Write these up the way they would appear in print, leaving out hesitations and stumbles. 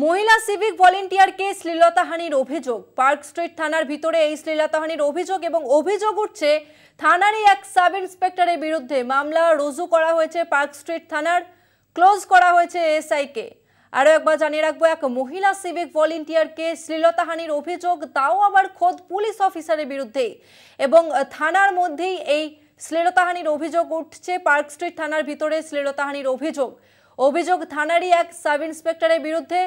মহিলা সিভিক ভলেন্টিয়ারকে শ্লীলতাহানির অভিযোগ। Park street থানার ভিতরে এই শ্লীলতাহানির অভিযোগ এবং অভিযোগ উঠছে থানারই এক সাব ইন্সপেক্টরের বিরুদ্ধে। মামলা রুজু করা হয়েছে পার্ক স্ট্রিট থানার, ক্লোজ করা হয়েছে এসআই কে। আরও একবার জানিয়ে রাখবো, এক মহিলা সিভিক ভলেন্টিয়ারকে শ্লীলতাহানির অভিযোগ, তাও আবার খোদ পুলিশ অফিসারের বিরুদ্ধে, এবং থানার মধ্যেই এই শ্লীলতাহানির অভিযোগ উঠছে। পার্ক স্ট্রিট থানার ভিতরে শ্লীলতাহানির অভিযোগ থানারই এক সাব ইন্সপেক্টরের বিরুদ্ধে।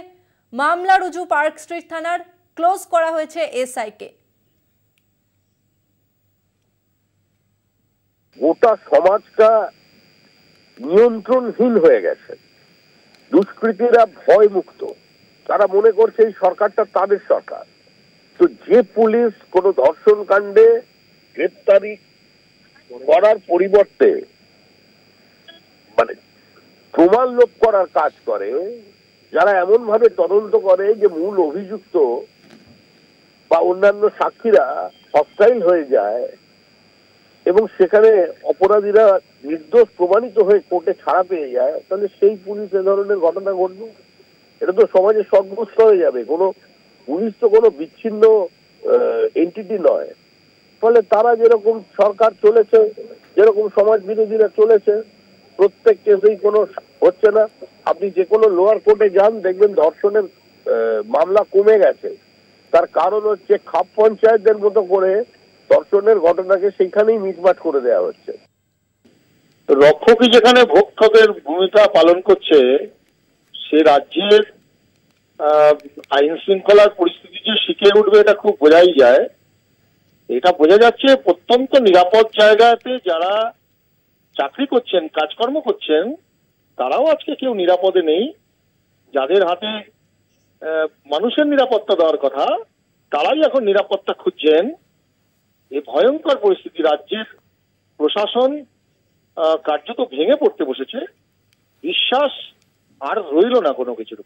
মামলা রুজু পার্ক স্ট্রিট থানার, ক্লোজ করা হয়েছে এসআই কে। গোটা সমাজটা নিয়ন্ত্রণহীন হয়ে গেছে। দুষ্কৃতীরা ভয় মুক্ত, তারা মনে করছে এই সরকারটা তাদের সরকার। তো যে পুলিশ কোন ধর্ষণ কাণ্ডে গ্রেপ্তারি করার পরিবর্তে মানে প্রমাণ লোপ করার কাজ করে, যারা এমন ভাবে তদন্ত করে যে মূল অভিযুক্ত বা অন্যান্য সাক্ষীরা হস্টাইল হয়ে যায় এবং সেখানে অপরাধীরা নির্দোষ প্রমাণিত হয়ে কোর্টে ছাড়া পেয়ে যায়, তাহলে সেই পুলিশ এ ধরনের ঘটনা ঘটবে? এটা তো সমাজে সর্বস্ব হয়ে যাবে। কোনো পুলিশ তো কোনো বিচ্ছিন্ন এন্টিটি নয়। ফলে তারা যেরকম সরকার চলেছে, যেরকম সমাজ বিরোধীরা চলেছে, প্রত্যেক কেসেই কোনো হচ্ছে না। আপনি যে কোনো লোয়ার কোর্টে যান, দেখবেন ধর্ষণের মামলা কমে গেছে। তার কারণ হচ্ছে খাপ পঞ্চায়েতদের মতো করে ধর্ষণের ঘটনাকে সেইখানেই মিটমাট করে দেওয়া হচ্ছে। রক্ষকই যেখানে ভক্ষকের ভূমিকা পালন করছে, সে রাজ্যের আইন শৃঙ্খলার পরিস্থিতি যে শিখে উঠবে এটা খুব বোঝাই যায়। এটা বোঝা যাচ্ছে অত্যন্ত নিরাপদ জায়গাতে যারা চাকরি করছেন, কাজকর্ম করছেন, তারাও আজকে কেউ নিরাপদে নেই। যাদের হাতে মানুষের নিরাপত্তা দেওয়ার কথা, তারাই এখন নিরাপত্তা খুঁজছেন। এই ভয়ঙ্কর পরিস্থিতি, রাজ্যের প্রশাসন কার্যত ভেঙে পড়তে বসেছে। বিশ্বাস আর রইল না কোনো কিছুর।